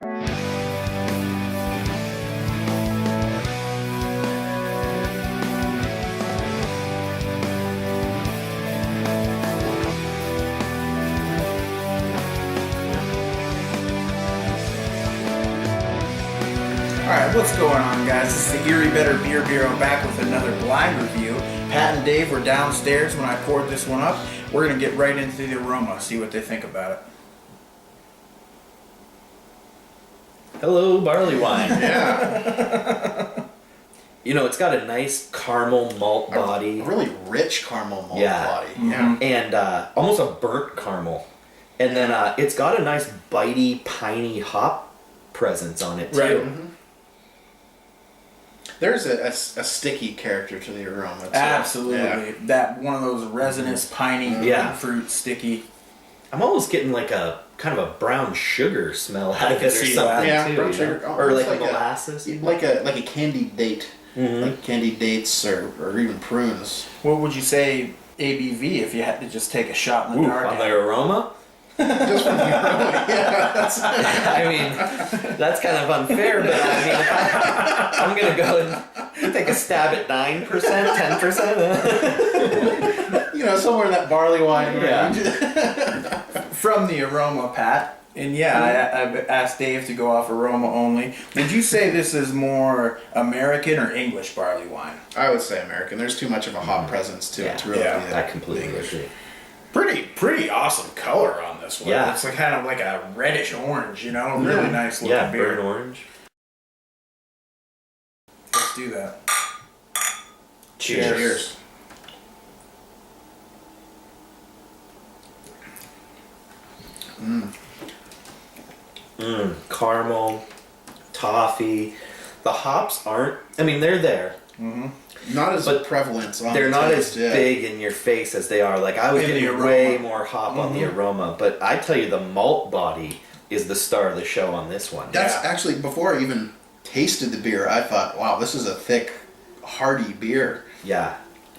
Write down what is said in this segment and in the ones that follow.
Alright, what's going on, guys? This is the Erie Better Beer Bureau back with another blind review. Pat and Dave were downstairs when I poured this one up. We're going to get right into the aroma, see what they think about it. Hello, barley wine. Yeah. You know, it's got a nice caramel malt body. A really rich caramel malt body. Mm-hmm. And almost a burnt caramel. And then it's got a nice bitey, piney hop presence on it, too. Right. Mm-hmm. There's a sticky character to the aroma, too. Absolutely. Yeah. That one of those resinous, piney, fruit, sticky. I'm almost getting like a kind of a brown sugar smell out of can it or see something, that. too. Brown you know? sugar. Or like Almost molasses. Like a candied date. Mm-hmm. Like candied dates or even prunes. What would you say ABV if you had to just take a shot in the dark? On the aroma? Just from the aroma, yeah. I mean, that's kind of unfair, but I mean, I'm going to go and take a stab at 9%, 10%. You know, somewhere in that barley wine range. Yeah. From the aroma, Pat. And yeah, I asked Dave to go off aroma only. Would you say this is more American or English barley wine? I would say American. There's too much of a hop presence to it to really be I completely agree. Pretty awesome color on this one. Yeah. It's like kind of like a reddish orange, you know? Really nice looking Yeah, beer. burnt orange. Let's do that. Cheers. Caramel, toffee. The hops aren't, I mean, they're there. Not as prevalent on They're the not taste, as big in your face as they are. Like, I was In the getting aroma. way more hop on the aroma. But I tell you, the malt body is the star of the show on this one. That's actually, before I even tasted the beer, I thought, wow, this is a thick, hearty beer. Yeah.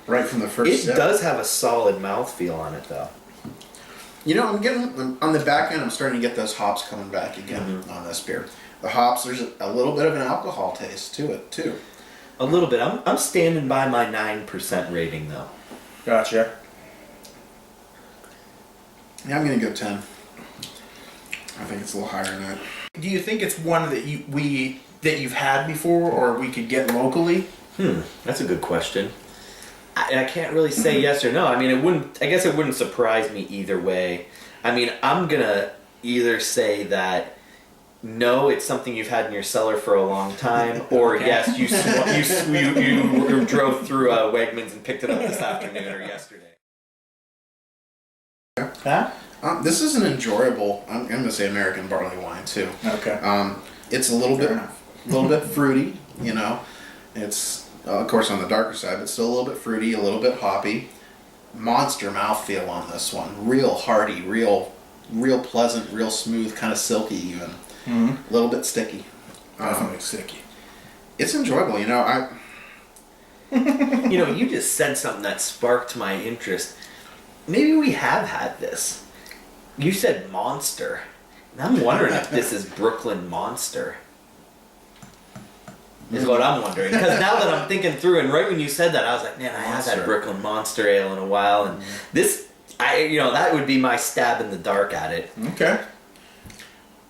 Right from the first It sip. does have a solid mouthfeel on it, though. You know, I'm getting, on the back end, I'm starting to get those hops coming back again on this beer. The hops, there's a little bit of an alcohol taste to it, too. A little bit. I'm standing by my 9% rating, though. Gotcha. Yeah, I'm going to go 10. I think it's a little higher than that. Do you think it's one that you've had before or we could get locally? That's a good question. I can't really say yes or no. I mean, I guess it wouldn't surprise me either way. I mean, I'm gonna either say that no, it's something you've had in your cellar for a long time, or yes, you drove through Wegmans and picked it up this afternoon or yesterday. Huh? This is an enjoyable, I'm going to say American barley wine, too. Okay. It's a little bit fruity, you know. It's, of course, on the darker side, but still a little bit fruity, a little bit hoppy. Monster mouthfeel on this one. Real hearty, real pleasant, real smooth, kind of silky even. A little bit sticky. Definitely sticky. It's enjoyable, you know. You know, you just said something that sparked my interest. Maybe we have had this. You said Monster. And I'm wondering if this is Brooklyn Monster. Is what I'm wondering. Because now that I'm thinking through, and right when you said that, I was like, man, I have had Brooklyn Monster Ale in a while, and this, that would be my stab in the dark at it. Okay.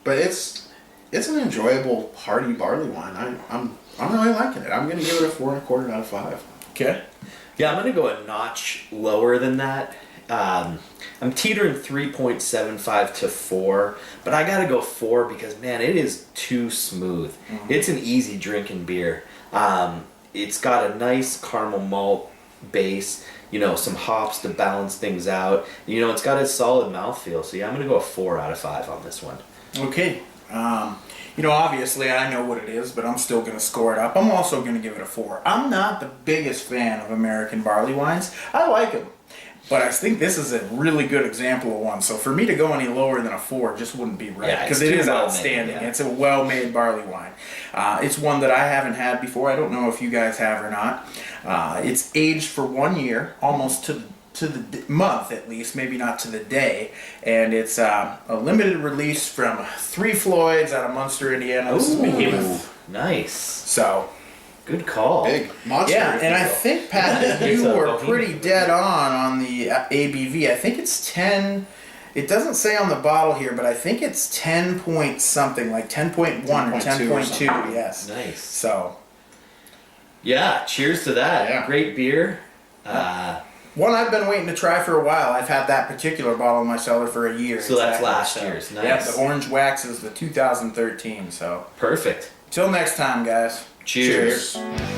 But it's an enjoyable, hearty barley wine. I'm really liking it. I'm going to give it a 4.25 out of 5. Okay. Yeah, I'm going to go a notch lower than that. I'm teetering 3.75 to 4, but I gotta go 4 because, man, it is too smooth. It's an easy drinking beer. It's got a nice caramel malt base, you know, some hops to balance things out. You know, it's got a solid mouthfeel, so yeah, I'm gonna go a 4 out of 5 on this one. Okay. You know, obviously I know what it is, but I'm still going to score it up. I'm also going to give it a 4. I'm not the biggest fan of American barley wines. I like them. But I think this is a really good example of one. So for me to go any lower than a 4 just wouldn't be right. Because it is outstanding. Yeah. It's a well-made barley wine. It's one that I haven't had before. I don't know if you guys have or not. It's aged for 1 year, almost to to the month at least, maybe not to the day, and it's a limited release from 3 Floyds out of Munster, Indiana. This is Behemoth. Nice. So, Good call. Big monster. yeah, if and you I will. think, Pat, that It's you a were Behemoth. pretty dead on the ABV. I think it's 10. It doesn't say on the bottle here, but I think it's 10 point something, like 10.1 or 10.2 or 10.2. something. Yes. Nice. So, Yeah, cheers to that. Yeah. Great beer. one I've been waiting to try for a while. I've had that particular bottle in my cellar for a year. So that's exactly. last So, year's. Yep, Nice. the Orange Wax is the 2013. So, Perfect. till next time, guys. Cheers. Cheers.